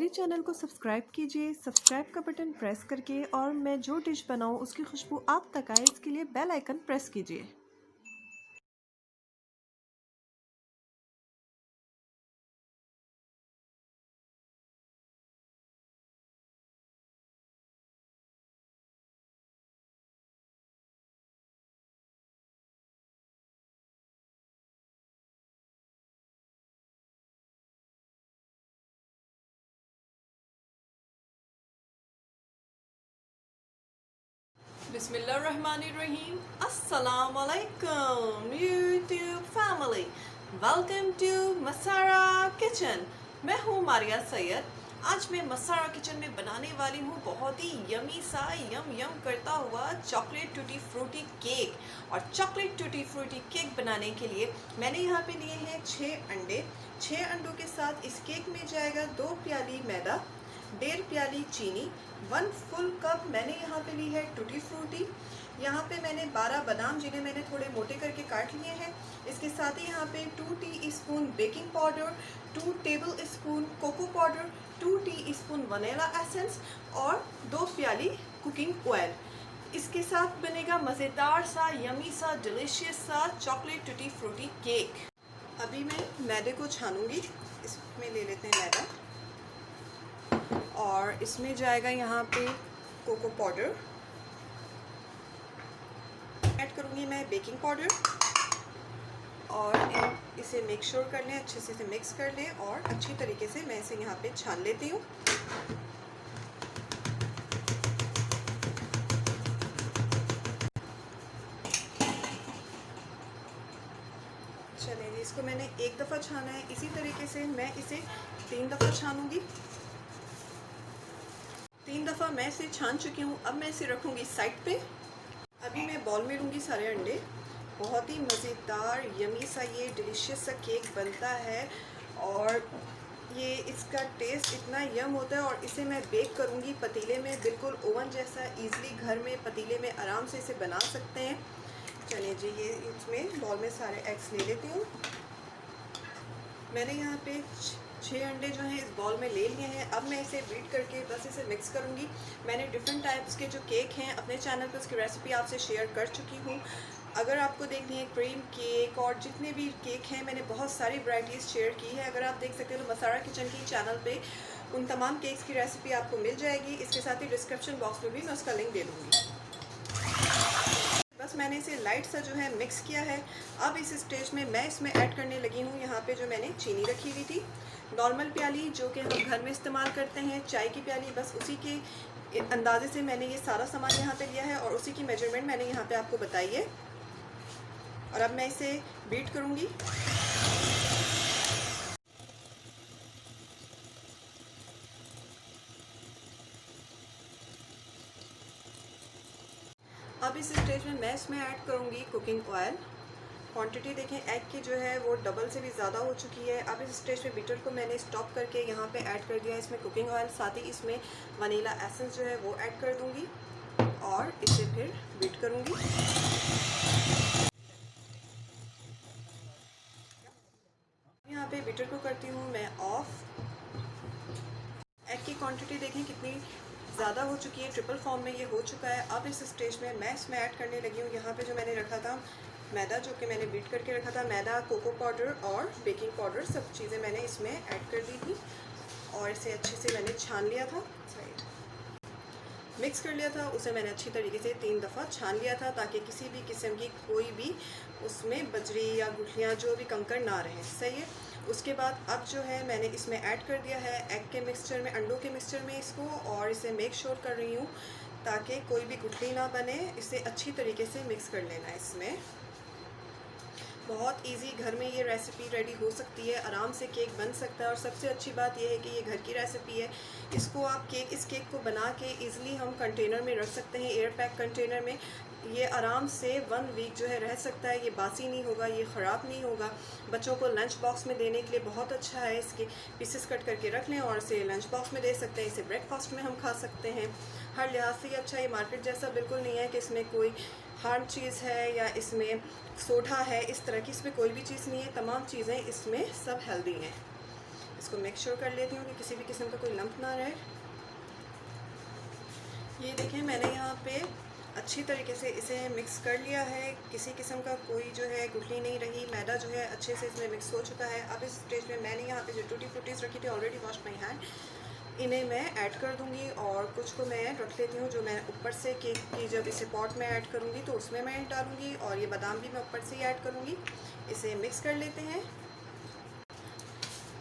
मेरे चैनल को सब्सक्राइब कीजिए, सब्सक्राइब का बटन प्रेस करके, और मैं जो डिश बनाऊं उसकी खुशबू आप तक आए इसके लिए बेल आइकन प्रेस कीजिए। Bismillahirrahmanirrahim. Assalamu alaikum YouTube family. Welcome to Masara Kitchen. मैं हूँ मारिया सैयद। आज मैं मसारा किचन में बनाने वाली हूँ बहुत ही यमी सा यम करता हुआ चॉकलेट टूटी फ्रूटी केक। और चॉकलेट टूटी फ्रूटी केक बनाने के लिए मैंने यहाँ पे लिए हैं 6 अंडे। 6 अंडों के साथ इस केक में जाएगा 2 प्याली मैदा, 1.5 प्याली चीनी, 1 फुल कप मैंने यहाँ पे ली है टूटी फ्रूटी। यहाँ पे मैंने 12 बादाम जिन्हें मैंने थोड़े मोटे करके काट लिए हैं। इसके साथ ही यहाँ पे 2 teaspoon baking powder, 2 tablespoon cocoa powder, 2 teaspoon vanilla essence और 2 प्याली कुकिंग ऑयल। इसके साथ बनेगा मज़ेदार सा यमी सा डिलीशियस सा चॉकलेट टूटी फ्रूटी केक। अभी मैं मैदे को छानूंगी। इसमें ले लेते हैं मैदा और इसमें जाएगा यहाँ पे कोको पाउडर, ऐड करूँगी मैं बेकिंग पाउडर और इसे मिक्स श्योर कर लें, अच्छे से इसे मिक्स कर लें और अच्छी तरीके से मैं इसे यहाँ पे छान लेती हूँ। चलिए, इसको मैंने एक दफ़ा छाना है, इसी तरीके से मैं इसे 3 दफ़ा छानूंगी। 3 दफ़ा मैं इसे छान चुकी हूँ। अब मैं इसे रखूँगी साइड पे। अभी मैं बॉल में लूँगी सारे अंडे। बहुत ही मज़ेदार यमी सा ये डिलीशियस सा केक बनता है और ये इसका टेस्ट इतना यम होता है। और इसे मैं बेक करूँगी पतीले में, बिल्कुल ओवन जैसा। ईज़िली घर में पतीले में आराम से इसे बना सकते हैं। चलिए जी, ये इसमें बॉल में सारे एग्स ले लेती हूँ। मैंने यहाँ पे 6 अंडे जो हैं इस बॉल में ले लिए हैं। अब मैं इसे बीट करके बस इसे मिक्स करूँगी। मैंने डिफरेंट टाइप्स के जो केक हैं अपने चैनल पर उसकी रेसिपी आपसे शेयर कर चुकी हूँ। अगर आपको देखनी है क्रीम केक और जितने भी केक हैं, मैंने बहुत सारी वैराइटीज़ शेयर की है। अगर आप देख सकते हो तो मसारा किचन की चैनल पे उन तमाम केक्स की रेसिपी आपको मिल जाएगी। इसके साथ ही डिस्क्रिप्शन बॉक्स में भी मैं उसका लिंक दे दूँगी। बस मैंने इसे लाइट सा जो है मिक्स किया है। अब इस स्टेज में मैं इसमें ऐड करने लगी हूँ यहाँ पे जो मैंने चीनी रखी हुई थी, नॉर्मल प्याली जो कि हम घर में इस्तेमाल करते हैं, चाय की प्याली, बस उसी के अंदाजे से मैंने ये सारा सामान यहाँ पे लिया है और उसी की मेजरमेंट मैंने यहाँ पे आपको बताई है। और अब मैं इसे बीट करूँगी। अब इस स्टेज में मैं इसमें ऐड करूँगी कुकिंग ऑयल। क्वांटिटी देखें, एग की जो है वो डबल से भी ज़्यादा हो चुकी है। अब इस स्टेज पे बीटर को मैंने स्टॉप करके यहाँ पे ऐड कर दिया है इसमें कुकिंग ऑयल, साथ ही इसमें वनीला एसेंस जो है वो ऐड कर दूँगी और इसे फिर बीट करूँगी। यहाँ पे बीटर को करती हूँ मैं ऑफ। एग की क्वांटिटी देखें कितनी ज़्यादा हो चुकी है, ट्रिपल फॉर्म में ये हो चुका है। अब इस स्टेज में मैं इसमें ऐड करने लगी हूँ यहाँ पे जो मैंने रखा था मैदा, जो कि मैंने बीट करके रखा था। मैदा, कोको पाउडर और बेकिंग पाउडर सब चीज़ें मैंने इसमें ऐड कर दी थी और इसे अच्छे से मैंने छान लिया था, मिक्स कर लिया था। उसे मैंने अच्छी तरीके से 3 दफ़ा छान लिया था ताकि किसी भी किस्म की कोई भी उसमें बजरी या गुठलियाँ जो भी कंकड़ ना रहे। सही है। उसके बाद अब जो है मैंने इसमें ऐड कर दिया है एग के मिक्सचर में, अंडों के मिक्सचर में इसको, और इसे मेक श्योर कर रही हूँ ताकि कोई भी गुठली ना बने। इसे अच्छी तरीके से मिक्स कर लेना है इसमें। बहुत इजी घर में ये रेसिपी रेडी हो सकती है, आराम से केक बन सकता है। और सबसे अच्छी बात यह है कि ये घर की रेसिपी है। इसको आप इस केक को बना के इजीली हम कंटेनर में रख सकते हैं, एयर पैक कंटेनर में। ये आराम से 1 वीक जो है रह सकता है। ये बासी नहीं होगा, ये ख़राब नहीं होगा। बच्चों को लंच बॉक्स में देने के लिए बहुत अच्छा है। इसके पीसेस कट करके रख लें और इसे लंच बॉक्स में दे सकते हैं। इसे ब्रेकफास्ट में हम खा सकते हैं। हर लिहाज से अच्छा, ये मार्केट जैसा बिल्कुल नहीं है कि इसमें कोई हार्म चीज़ है या इसमें सोडा है, इस तरह की इसमें कोई भी चीज़ नहीं है। तमाम चीज़ें इसमें सब हेल्दी हैं। इसको मेक श्योर कर लेती हूँ कि किसी भी किस्म का कोई लंप ना रहे। ये देखें मैंने यहाँ पे अच्छी तरीके से इसे मिक्स कर लिया है, किसी किस्म का कोई जो है गुठली नहीं रही, मैदा जो है अच्छे से इसमें मिक्स हो चुका है। अब इस स्टेज में मैंने यहाँ पे जो टूटी फ्रूटीज़ रखी थी, ऑलरेडी वॉश माई हैंड, इन्हें मैं ऐड कर दूंगी और कुछ को मैं रख लेती हूँ जो मैं ऊपर से केक की जब इसे पॉट में ऐड करूँगी तो उसमें मैं डालूँगी, और ये बादाम भी मैं ऊपर से ही ऐड करूँगी। इसे मिक्स कर लेते हैं।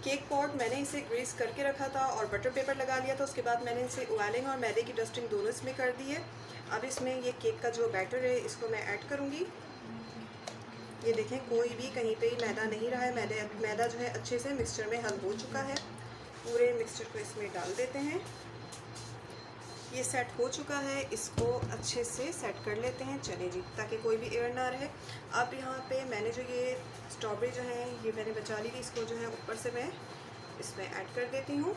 केक पॉट मैंने इसे ग्रीस करके रखा था और बटर पेपर लगा लिया था, उसके बाद मैंने इसे उबालिंग और मैदे की डस्टिंग दोनों इसमें कर दी है। अब इसमें ये केक का जो बैटर है इसको मैं ऐड करूँगी। ये देखें कोई भी कहीं पे ही मैदा नहीं रहा है, मैदा जो है अच्छे से मिक्सचर में हल हो चुका है। पूरे मिक्सचर को इसमें डाल देते हैं। ये सेट हो चुका है, इसको अच्छे से सेट कर लेते हैं। चलिए जी, ताकि कोई भी एयर ना रहे। अब यहाँ पे मैंने जो ये स्ट्रॉबेरी जो है ये मैंने बचा ली थी, इसको जो है ऊपर से मैं इसमें ऐड कर देती हूँ।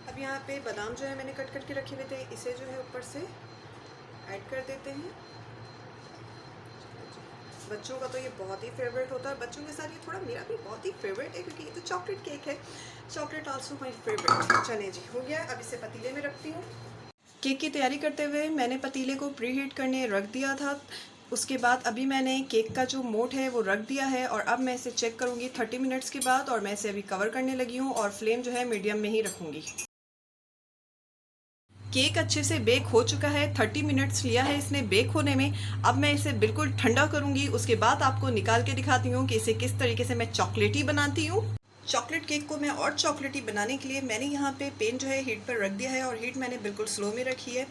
अब यहाँ पे बादाम जो है मैंने कट करके रखे हुए थे, इसे जो है ऊपर से ऐड कर देते हैं। बच्चों का तो ये बहुत ही फेवरेट होता है, बच्चों के साथ ये थोड़ा मेरा भी बहुत ही फेवरेट है क्योंकि ये तो चॉकलेट केक है। Chocolate also my favourite. चलिए जी, हो गया। अब इसे पतीले में रखती हूँ। केक की तैयारी करते हुए मैंने पतीले को प्री हीट करने रख दिया था। उसके बाद अभी मैंने केक का जो मोड है वो रख दिया है और अब मैं इसे चेक करूँगी 30 मिनट्स के बाद, और मैं इसे अभी कवर करने लगी हूँ और फ्लेम जो है मीडियम में ही रखूँगी। केक अच्छे से बेक हो चुका है, 30 मिनट्स लिया है इसने बेक होने में। अब मैं इसे बिल्कुल ठंडा करूंगी, उसके बाद आपको निकाल के दिखाती हूँ कि इसे किस तरीके से मैं चॉकलेटी बनाती हूँ। चॉकलेट केक को मैं और चॉकलेटी बनाने के लिए मैंने यहाँ पे पेन जो है हीट पर रख दिया है और हीट मैंने बिल्कुल स्लो में रखी है।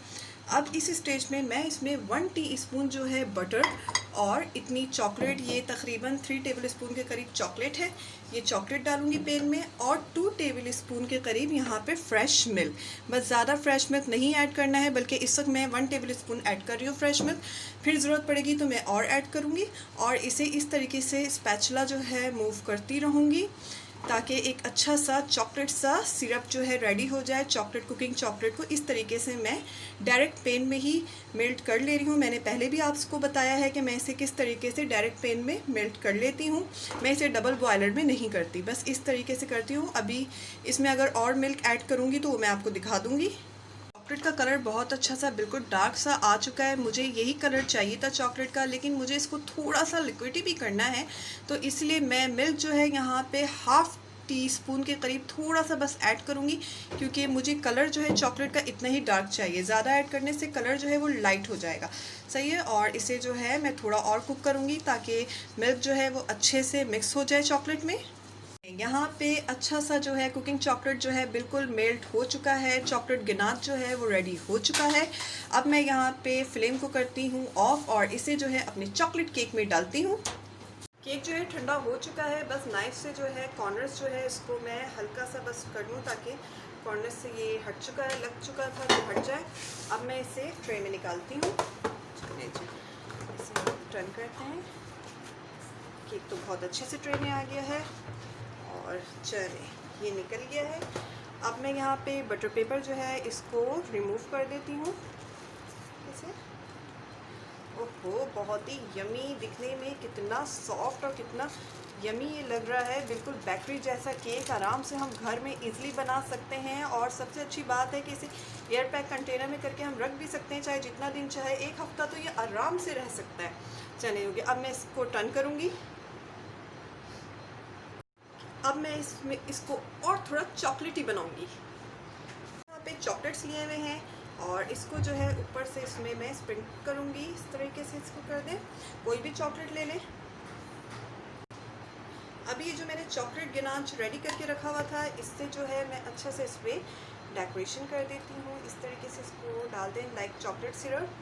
अब इस स्टेज में मैं इसमें 1 टीस्पून जो है बटर और इतनी चॉकलेट, ये तकरीबन 3 टेबल स्पून के करीब चॉकलेट है, ये चॉकलेट डालूंगी पेन में, और 2 टेबल स्पून के करीब यहाँ पे फ्रेश मिल्क। बस ज़्यादा फ्रेश मिल्क नहीं ऐड करना है, बल्कि इस वक्त मैं 1 टेबल स्पून ऐड कर रही हूँ फ्रेश मिल्क। फिर ज़रूरत पड़ेगी तो मैं और ऐड करूँगी, और इसे इस तरीके से स्पैचुला जो है मूव करती रहूँगी ताकि एक अच्छा सा चॉकलेट सा सिरप जो है रेडी हो जाए। चॉकलेट कुकिंग चॉकलेट को इस तरीके से मैं डायरेक्ट पेन में ही मेल्ट कर ले रही हूँ। मैंने पहले भी आपको बताया है कि मैं इसे किस तरीके से डायरेक्ट पेन में मेल्ट कर लेती हूँ। मैं इसे डबल बॉयलर में नहीं करती, बस इस तरीके से करती हूँ। अभी इसमें अगर और मिल्क ऐड करूँगी तो वो मैं आपको दिखा दूँगी। चॉकलेट का कलर बहुत अच्छा सा बिल्कुल डार्क सा आ चुका है। मुझे यही कलर चाहिए था चॉकलेट का, लेकिन मुझे इसको थोड़ा सा लिक्विडी भी करना है, तो इसलिए मैं मिल्क जो है यहाँ पे 1/2 टीस्पून के करीब थोड़ा सा बस ऐड करूँगी, क्योंकि मुझे कलर जो है चॉकलेट का इतना ही डार्क चाहिए। ज़्यादा ऐड करने से कलर जो है वो लाइट हो जाएगा। सही है। और इसे जो है मैं थोड़ा और कुक करूँगी ताकि मिल्क जो है वो अच्छे से मिक्स हो जाए चॉकलेट में। यहाँ पे अच्छा सा जो है कुकिंग चॉकलेट जो है बिल्कुल मेल्ट हो चुका है, चॉकलेट गिनात जो है वो रेडी हो चुका है। अब मैं यहाँ पे फ्लेम को करती हूँ ऑफ और इसे जो है अपने चॉकलेट केक में डालती हूँ। केक जो है ठंडा हो चुका है, बस नाइफ से जो है कॉर्नर्स जो है इसको मैं हल्का सा बस कर लूँ ताकि कॉर्नर से ये हट चुका है, लग चुका था तो हट जाए। अब मैं इसे ट्रे में निकालती हूँ। चलिए जी, इसे टर्न करते हैं। केक तो बहुत अच्छे से ट्रे में आ गया है और चलिए ये निकल गया है। अब मैं यहाँ पे बटर पेपर जो है इसको रिमूव कर देती हूँ इसे। ओहो, बहुत ही यमी, दिखने में कितना सॉफ्ट और कितना यमी ये लग रहा है। बिल्कुल बेकरी जैसा केक आराम से हम घर में इजीली बना सकते हैं। और सबसे अच्छी बात है कि इसे एयर पैक कंटेनर में करके हम रख भी सकते हैं, चाहे जितना दिन चाहे, 1 हफ्ता तो ये आराम से रह सकता है। चलिए होगी। अब मैं इसको टर्न करूँगी। अब मैं इसमें इसको और थोड़ा चॉकलेटी बनाऊंगी। यहाँ पे चॉकलेट्स लिए हुए हैं और इसको जो है ऊपर से इसमें मैं स्प्रिंकल करूंगी। इस तरीके से इसको कर दें, कोई भी चॉकलेट ले लें। अभी ये जो मैंने चॉकलेट गिनाच रेडी करके रखा हुआ था, इससे जो है मैं अच्छा से इस पर डेकोरेशन कर देती हूँ। इस तरीके से इसको डाल दें लाइक चॉकलेट सिरप।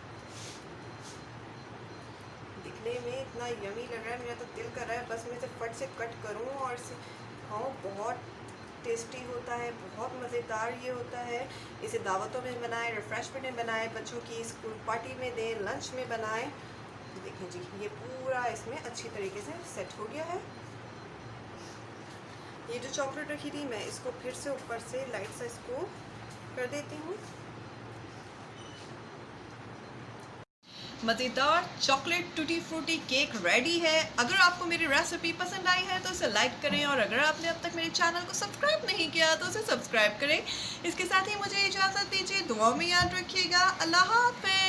दिखने में इतना यमी लग रहा है, मेरा तो दिल कर रहा है बस मैं इसे फट से कट करूँ और इसे खाऊँ। बहुत टेस्टी होता है, बहुत मज़ेदार ये होता है। इसे दावतों में बनाएं, रिफ्रेशमेंट में बनाएं, बच्चों की स्कूल पार्टी में दें, लंच में बनाएं। देखें जी, ये पूरा इसमें अच्छी तरीके से सेट हो गया है। ये जो चॉकलेट रखी थी मैं इसको फिर से ऊपर से लाइट सा इसको कर देती हूँ। मज़ेदार chocolate tutti frutti cake ready है। अगर आपको मेरी रेसिपी पसंद आई है तो इसे लाइक करें और अगर आपने अब तक मेरे चैनल को सब्सक्राइब नहीं किया तो उसे सब्सक्राइब करें। इसके साथ ही मुझे इजाज़त दीजिए, दुआओं में याद रखिएगा। अल्लाह हाफ़िज़।